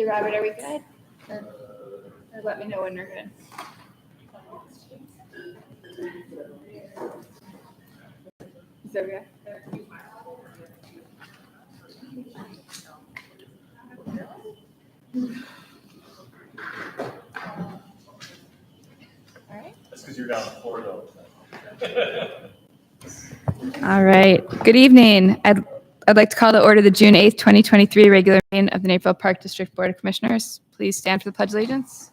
Robert, are we good? Or let me know when we're good. Is that okay? All right. That's because you're down the floor, though. All right. Good evening. I'd like to call to order the June 8th, 2023 regular meeting of the Naperville Park District Board of Commissioners. Please stand for the Pledge of Allegiance.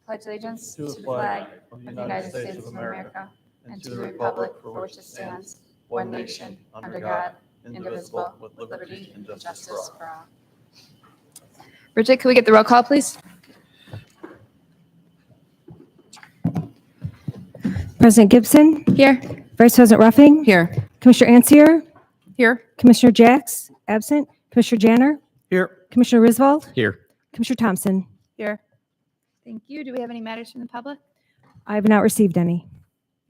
Pledge allegiance to the flag of the United States of America and to the republic for which it stands, one nation, under God, indivisible, with liberty and justice for all. Bridget, can we get the roll call, please? President Gibson? Here. Vice President Ruffing? Here. Commissioner Ansier? Here. Commissioner Jacks? Absent. Commissioner Janner? Here. Commissioner Risvold? Here. Commissioner Thompson? Here. Thank you. Do we have any matters from the public? I have not received any.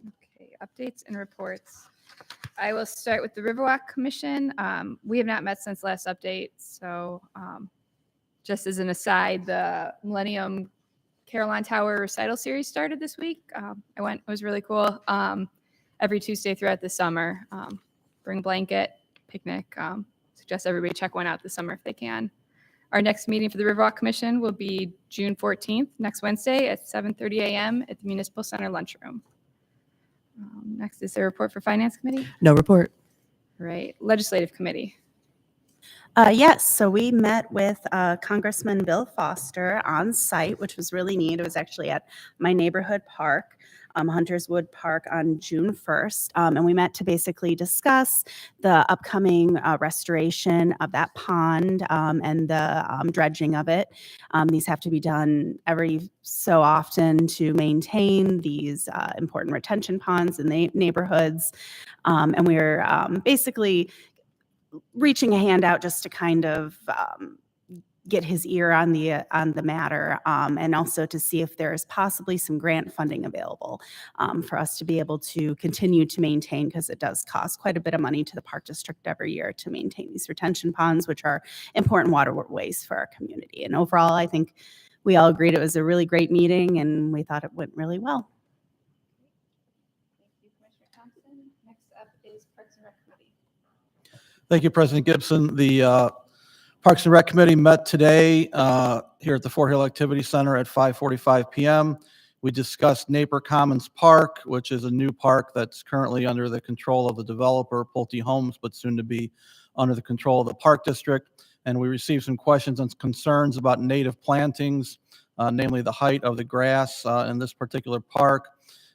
Okay, updates and reports. I will start with the Riverwalk Commission. We have not met since last update, so just as an aside, the Millennium Caroline Tower recital series started this week. I went, it was really cool. Every Tuesday throughout the summer, bring a blanket, picnic. Suggest everybody check one out this summer if they can. Our next meeting for the Riverwalk Commission will be June 14th, next Wednesday at 7:30 a.m. at the Municipal Center lunchroom. Next is the report for Finance Committee. No report. Right. Legislative Committee. Yes, so we met with Congressman Bill Foster on site, which was really neat. It was actually at my neighborhood park, Hunters Wood Park, on June 1st. And we met to basically discuss the upcoming restoration of that pond and the dredging of it. These have to be done every so often to maintain these important retention ponds in the neighborhoods. And we're basically reaching a hand out just to kind of get his ear on the matter, and also to see if there's possibly some grant funding available for us to be able to continue to maintain, because it does cost quite a bit of money to the park district every year to maintain these retention ponds, which are important waterways for our community. And overall, I think we all agreed it was a really great meeting, and we thought it went really well. Thank you, Commissioner Thompson. Next up is Parks and Rec Committee. Thank you, President Gibson. The Parks and Rec Committee met today here at the Fort Hill Activity Center at 5:45 p.m. We discussed Napier Commons Park, which is a new park that's currently under the control of the developer, Pulte Homes, but soon to be under the control of the Park District. And we received some questions and concerns about native plantings, namely the height of the grass in this particular park.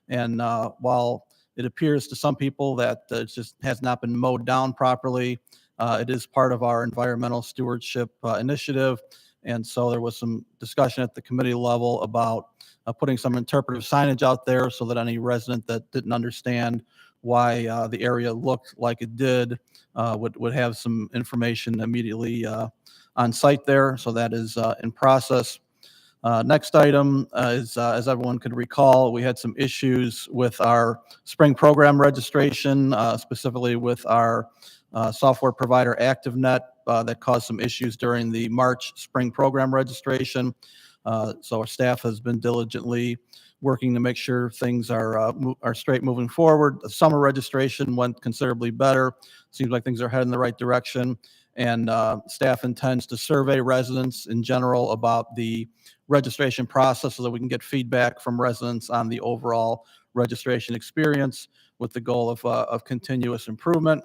And while it appears to some people that it just has not been mowed down properly, it is part of our environmental stewardship initiative. And so there was some discussion at the committee level about putting some interpretive signage out there so that any resident that didn't understand why the area looked like it did would have some information immediately on site there. So that is in process. Next item is, as everyone could recall, we had some issues with our spring program registration, specifically with our software provider ActiveNet that caused some issues during the March spring program registration. So our staff has been diligently working to make sure things are straight moving forward. The summer registration went considerably better. Seems like things are heading in the right direction. And staff intends to survey residents in general about the registration process so that we can get feedback from residents on the overall registration experience with the goal of continuous improvement.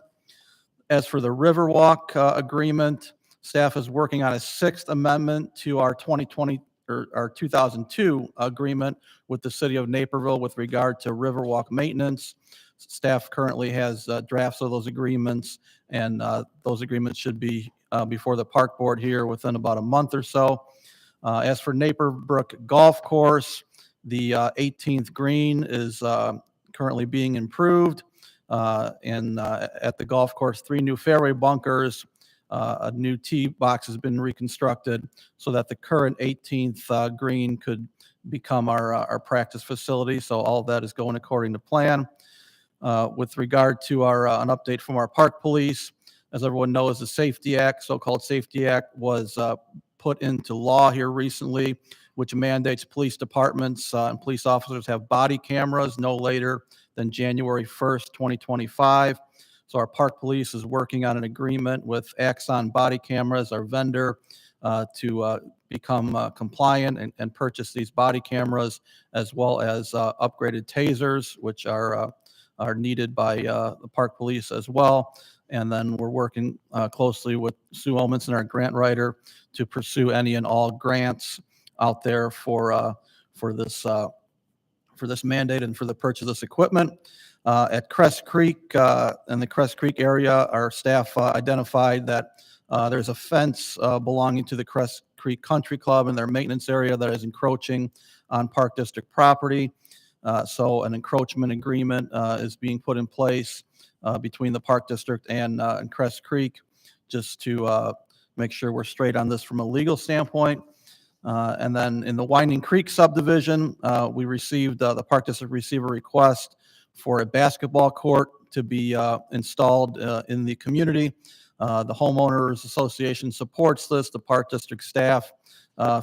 As for the Riverwalk agreement, staff is working on a sixth amendment to our 2020 or our 2002 agreement with the city of Naperville with regard to Riverwalk maintenance. Staff currently has drafts of those agreements, and those agreements should be before the park board here within about a month or so. As for Naperbrook Golf Course, the 18th green is currently being improved. And at the golf course, 3 new fairway bunkers, a new tee box has been reconstructed so that the current 18th green could become our practice facility. So all of that is going according to plan. With regard to an update from our park police, As everyone knows, the Safety Act, so-called Safety Act, was put into law here recently, which mandates police departments and police officers have body cameras no later than January 1st, 2025. So our park police is working on an agreement with Axon Body Cameras, our vendor, to become compliant and purchase these body cameras, as well as upgraded tasers, which are needed by the park police as well. And then we're working closely with Sue Olmanson, our grant writer, to pursue any and all grants out there for this mandate and for the purchase of this equipment. At Crest Creek, in the Crest Creek area, our staff identified that there's a fence belonging to the Crest Creek Country Club in their maintenance area that is encroaching on Park District property. So an encroachment agreement is being put in place between the Park District and Crest Creek, just to make sure we're straight on this from a legal standpoint. And then in the Winding Creek subdivision, we received, the Park District received a request for a basketball court to be installed in the community. The Homeowners Association supports this. The Park District staff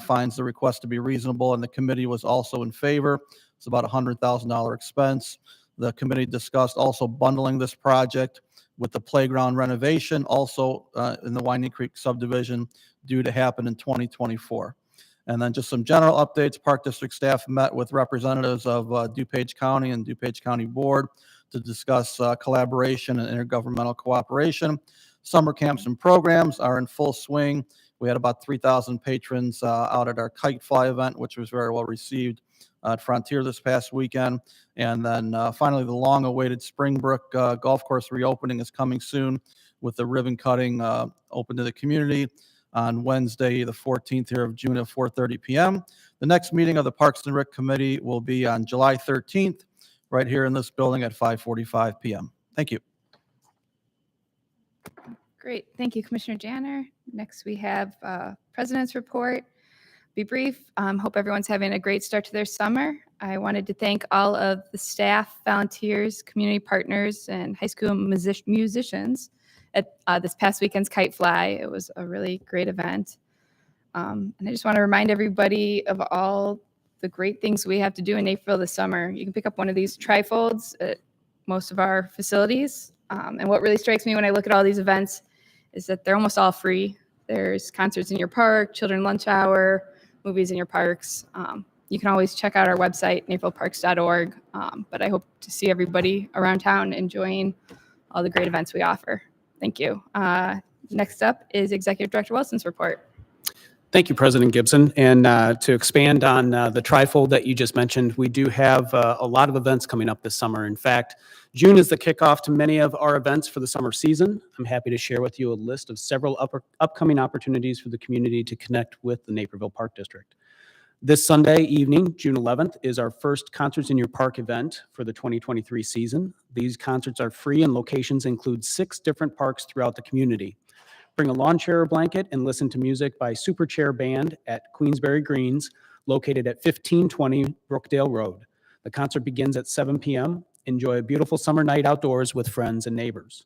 finds the request to be reasonable, and the committee was also in favor. It's about a $100,000 expense. The committee discussed also bundling this project with the playground renovation, also in the Winding Creek subdivision, due to happen in 2024. And then just some general updates. Park District staff met with representatives of DuPage County and DuPage County Board to discuss collaboration and intergovernmental cooperation. Summer camps and programs are in full swing. We had about 3,000 patrons out at our Kite Fly event, which was very well received at Frontier this past weekend. And then finally, the long-awaited Springbrook Golf Course reopening is coming soon, with the ribbon cutting open to the community on Wednesday, the 14th here of June at 4:30 p.m. The next meeting of the Parks and Rec Committee will be on July 13th, right here in this building at 5:45 p.m. Thank you. Great. Thank you, Commissioner Janner. Next, we have President's Report. Be brief. Hope everyone's having a great start to their summer. I wanted to thank all of the staff, volunteers, community partners, and high school musicians at this past weekend's Kite Fly. It was a really great event. And I just want to remind everybody of all the great things we have to do in Naperville this summer. You can pick up one of these trifolds at most of our facilities. And what really strikes me when I look at all these events is that they're almost all free. There's concerts in your park, children lunch hour, movies in your parks. You can always check out our website, napervilleparks.org. But I hope to see everybody around town enjoying all the great events we offer. Thank you. Next up is Executive Director Wilson's report. Thank you, President Gibson. And to expand on the trifold that you just mentioned, we do have a lot of events coming up this summer. In fact, June is the kickoff to many of our events for the summer season. I'm happy to share with you a list of several upcoming opportunities for the community to connect with the Naperville Park District. This Sunday evening, June 11th, is our first Concerts in Your Park event for the 2023 season. These concerts are free and locations include 6 different parks throughout the community. Bring a lawn chair or blanket and listen to music by Super Chair Band at Queensberry Greens, located at 1520 Brookdale Road. The concert begins at 7 p.m. Enjoy a beautiful summer night outdoors with friends and neighbors.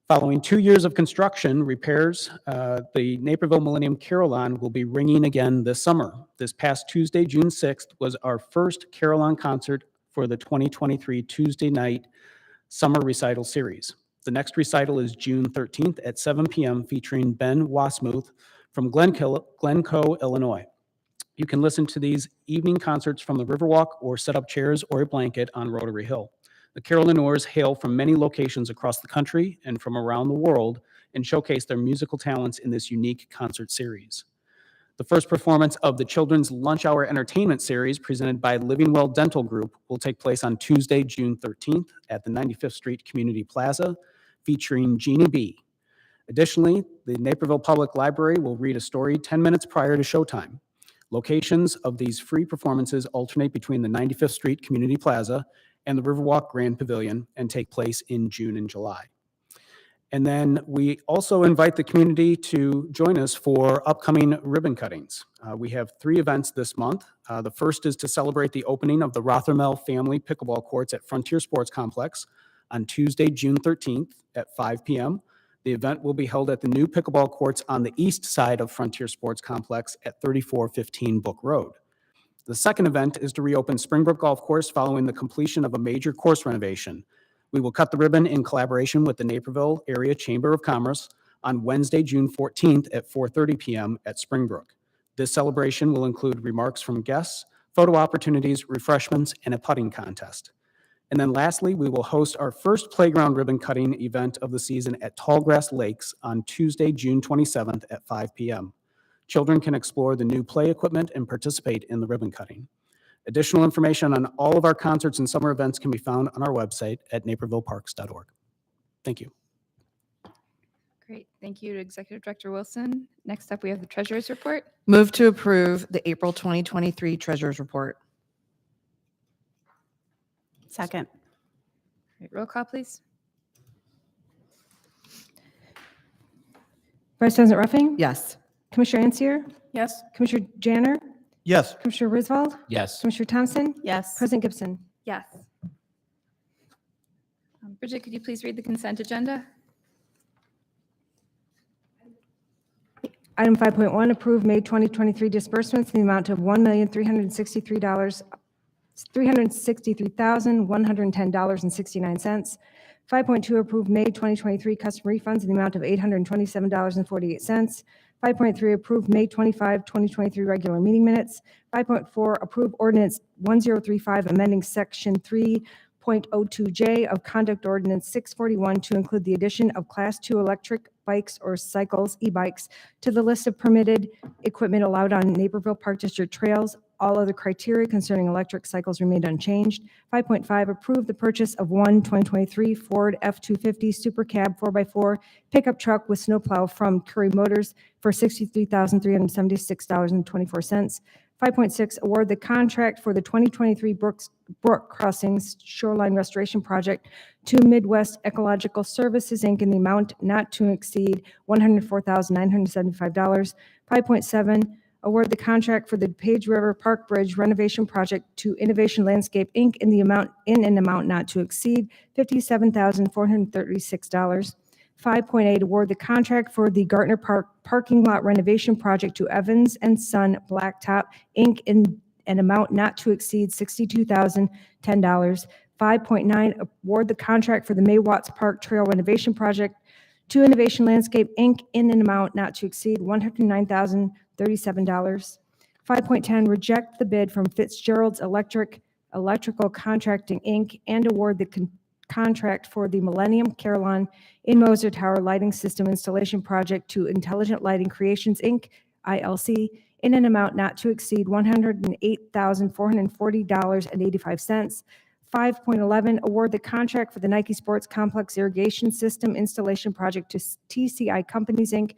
Following 2 years of construction repairs, the Naperville Millennium Carillon will be ringing again this summer. This past Tuesday, June 6th, was our first Carillon concert for the 2023 Tuesday night summer recital series. The next recital is June 13th at 7 p.m. featuring Ben Wasmuth from Glencoe, Illinois. You can listen to these evening concerts from the Riverwalk or set up chairs or a blanket on Rotary Hill. The Carillonneurs hail from many locations across the country and from around the world and showcase their musical talents in this unique concert series. The first performance of the Children's Lunch Hour Entertainment Series presented by Living Well Dental Group will take place on Tuesday, June 13th at the 95th Street Community Plaza, featuring Jeannie B. Additionally, the Naperville Public Library will read a story 10 minutes prior to showtime. Locations of these free performances alternate between the 95th Street Community Plaza and the Riverwalk Grand Pavilion and take place in June and July. And then we also invite the community to join us for upcoming ribbon cuttings. We have 3 events this month. The first is to celebrate the opening of the Rothermel Family Pickleball Courts at Frontier Sports Complex on Tuesday, June 13th at 5 p.m. The event will be held at the new pickleball courts on the east side of Frontier Sports Complex at 3415 Book Road. The second event is to reopen Springbrook Golf Course following the completion of a major course renovation. We will cut the ribbon in collaboration with the Naperville Area Chamber of Commerce on Wednesday, June 14th at 4:30 p.m. at Springbrook. This celebration will include remarks from guests, photo opportunities, refreshments, and a putting contest. And then lastly, we will host our first playground ribbon cutting event of the season at Tallgrass Lakes on Tuesday, June 27th at 5 p.m. Children can explore the new play equipment and participate in the ribbon cutting. Additional information on all of our concerts and summer events can be found on our website at napervilleparks.org. Thank you. Great. Thank you to Executive Director Wilson. Next up, we have the Treasurer's Report. Move to approve the April 2023 Treasurer's Report. Second. Great. Roll call, please. Vice President Ruffing? Yes. Commissioner Ansier? Yes. Commissioner Janner? Yes. Commissioner Griswold? Yes. Commissioner Thompson? Yes. President Gibson? Yes. Bridget, could you please read the consent agenda? Item 5.1, approve May 2023 disbursements in the amount of $363,110.69. 5.2, approve May 2023 custom refunds in the amount of $827.48. 5.3, approve May 25, 2023 regular meeting minutes. 5.4, approve ordinance 1035, amending section 3.02J of Conduct Ordinance 641 to include the addition of Class 2 electric bikes or cycles, e-bikes, to the list of permitted equipment allowed on Naperville Park District trails. All other criteria concerning electric cycles remained unchanged. 5.5, approve the purchase of one 2023 Ford F-250 Super Cab 4x4 pickup truck with snowplow from Curry Motors for $63,376.24. 5.6, award the contract for the 2023 Brook Crossings Shoreline Restoration Project to Midwest Ecological Services, Inc. in the amount not to exceed $104,975. 5.7, award the contract for the Page River Park Bridge renovation project to Innovation Landscape, Inc. in an amount not to exceed $57,436. 5.8, award the contract for the Gartner Park parking lot renovation project to Evans and Son Blacktop, Inc. in an amount not to exceed $62,010. 5.9, award the contract for the May Watts Park Trail renovation project to Innovation Landscape, Inc. in an amount not to exceed $109,037. 5.10, reject the bid from Fitzgerald's Electrical Contracting, Inc. and award the contract for the Millennium Carillon in Moser Tower lighting system installation project to Intelligent Lighting Creations, Inc., ILC, in an amount not to exceed $108,440.85. 5.11, award the contract for the Nike Sports Complex irrigation system installation project to TCI Companies, Inc.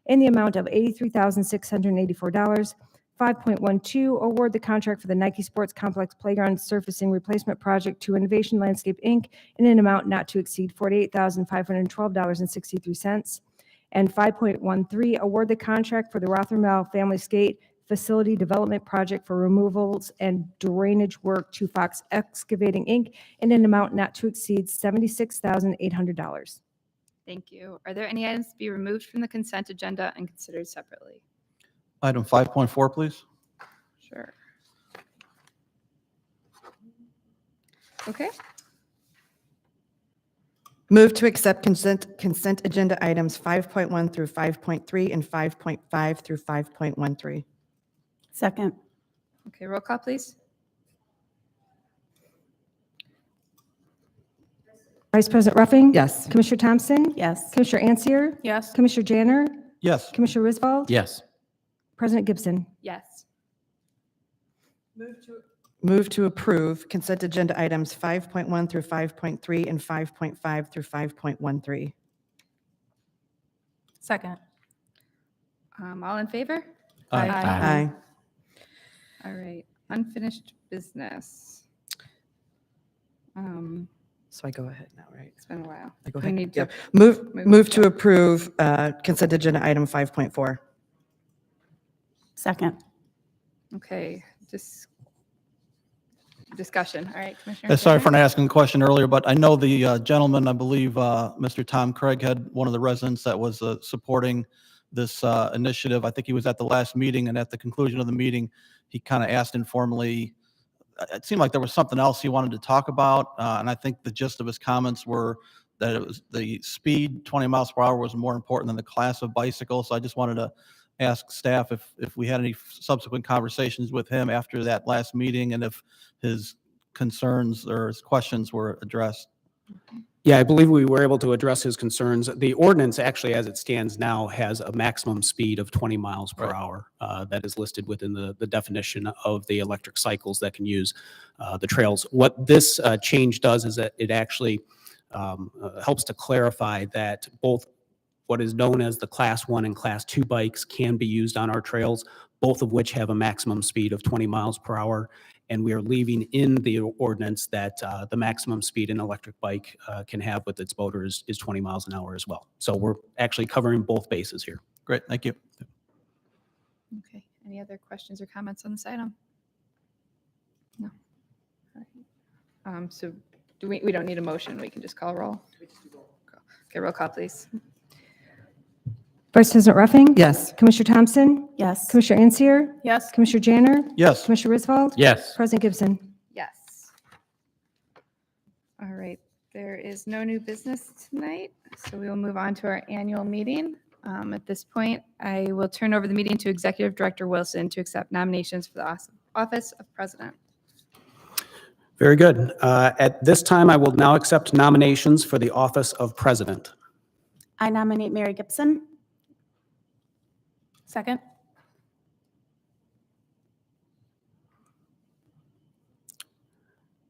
in the amount of $83,684. 5.12, award the contract for the Nike Sports Complex playground surfacing replacement project to Innovation Landscape, Inc. in an amount not to exceed $48,512.63. And 5.13, award the contract for the Rothermel Family Skate Facility Development Project for removals and drainage work to Fox Excavating, Inc. in an amount not to exceed $76,800. Thank you. Are there any items to be removed from the consent agenda and considered separately? Item 5.4, please. Sure. Okay. Move to accept consent agenda items 5.1 through 5.3 and 5.5 through 5.13. Second. Okay, roll call, please. Vice President Ruffing? Yes. Commissioner Thompson? Yes. Commissioner Ansier? Yes. Commissioner Janner? Yes. Commissioner Griswold? Yes. President Gibson? Yes. Move to approve consent agenda items 5.1 through 5.3 and 5.5 through 5.13. Second. All in favor? Aye. All right. Unfinished business. So I go ahead now, right? It's been a while. I go We ahead. need to Yep. Move to approve consent agenda item 5.4. Second. Okay, just Discussion. All right, Commissioner. Sorry for Tanner? not asking the question earlier, but I know the gentleman, I believe, Mr. Tom Craig had one of the residents that was supporting this initiative. I think he was at the last meeting, and at the conclusion of the meeting, he kind of asked informally, it seemed like there was something else he wanted to talk about, and I think the gist of his comments were that it was the speed, 20 miles per hour, was more important than the class of bicycle. So I just wanted to ask staff if we had any subsequent conversations with him after that last meeting, and if his concerns or his questions were addressed. Yeah, I believe we were able to address his concerns. The ordinance, actually, as it stands now, has a maximum speed of 20 miles per Right. hour. That is listed within the definition of the electric cycles that can use the trails. What this change does is that it actually helps to clarify that both what is known as the Class 1 and Class 2 bikes can be used on our trails, both of which have a maximum speed of 20 miles per hour. And we are leaving in the ordinance that the maximum speed an electric bike can have with its motor is 20 miles an hour as well. So we're actually covering both bases here. Great, thank you. Okay. Any other questions or comments on this item? No. All right. So we don't need a motion. We can just call roll. Okay, roll call, please. Vice President Ruffing? Yes. Commissioner Thompson? Yes. Commissioner Ansier? Yes. Commissioner Janner? Yes, Commissioner Risvold? Yes. President Gibson? Yes. All right. There is no new business tonight, so we will move on to our annual meeting. At this point, I will turn over the meeting to Executive Director Wilson to accept nominations for the office of President. Very good. At this time, I will now accept nominations for the office of President. I nominate Mary Gibson. Second.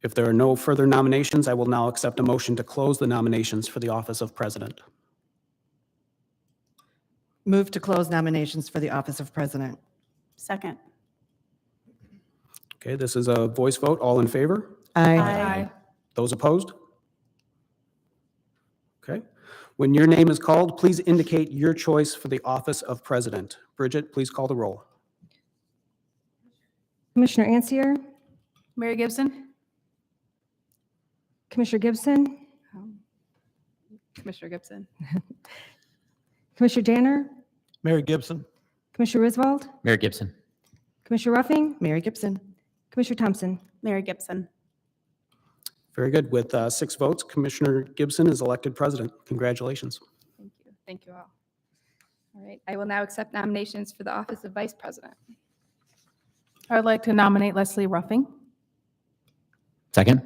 If there are no further nominations, I will now accept a motion to close the nominations for the office of President. Move to close nominations for the office of president. Second. Okay, this is a voice vote. All in favor? Aye. Those opposed? Okay. When your name is called, please indicate your choice for the office of President. Bridget, please call the roll. Commissioner Ansier? Mary Gibson. Commissioner Gibson? Commissioner Gibson. Commissioner Janner? Mary Gibson. Commissioner Risvold? Mayor Gibson. Commissioner Ruffing? Mary Gibson. Commissioner Thompson? Mary Gibson. Very good. With 6 votes, Commissioner Gibson is elected president. Congratulations. Thank you. Thank you all. All right. I will now accept nominations for the office of Vice President. I would like to nominate Leslie Ruffing. Second.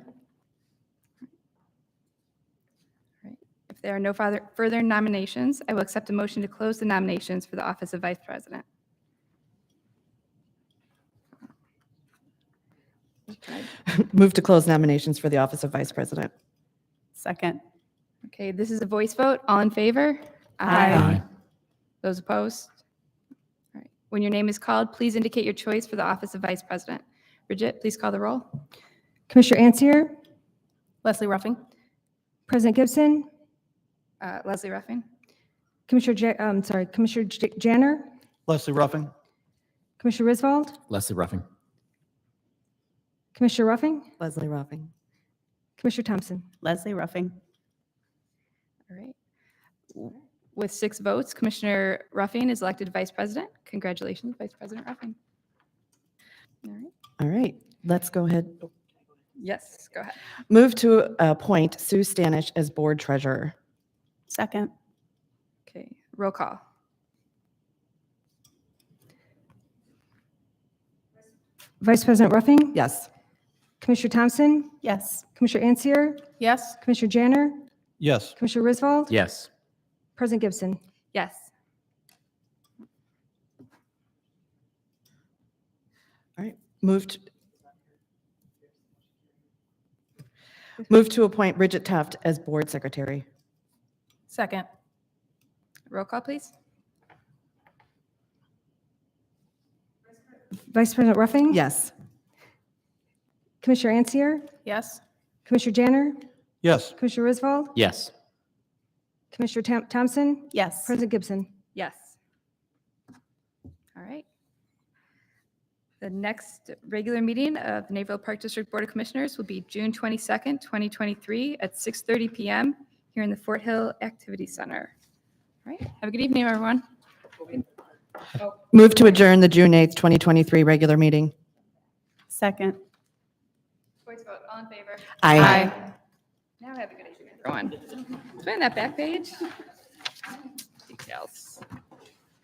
If there are no further nominations, I will accept a motion to close the nominations for the office of Vice President. Move to close nominations for the office of vice president. Second. Okay, this is a voice vote. All in favor? Aye. Those opposed? All right. When your name is called, please indicate your choice for the office of Vice President. Bridget, please call the roll. Commissioner Ansier? Leslie Ruffing. President Gibson? Leslie Ruffing. Commissioner Janner? Leslie Ruffing. Commissioner Risvold? Leslie Ruffing. Commissioner Ruffing? Leslie Ruffing. Commissioner Thompson? Leslie Ruffing. All right. With 6 votes, Commissioner Ruffing is elected Vice President. Congratulations, Vice President Ruffing. All right. All right, let's go ahead. Yes, go ahead. Move to appoint Sue Stanish as board treasurer. Second. Okay, roll call. Vice President Ruffing? Yes. Commissioner Thompson? Yes. Commissioner Ansier? Yes. Commissioner Janner? Yes, Commissioner Risvold? Yes. President Gibson? Yes. All right, move to appoint Bridget Tuft as board secretary. Second. Roll call, please. Vice President Ruffing? Yes. Commissioner Ansier? Yes. Commissioner Janner? yes, Commissioner Risvold? Yes. Commissioner Thompson? Yes. President Gibson? Yes. All right. The next regular meeting of the Naperville Park District Board of Commissioners will be June 22nd, 2023 at 6:30 PM here in the Fort Hill Activity Center. All right, have a good evening, everyone. Move to adjourn the June 8th, 2023 regular meeting. Second. Voice vote, all in favor? Aye. Now have a good evening, everyone. Find that back page. Details.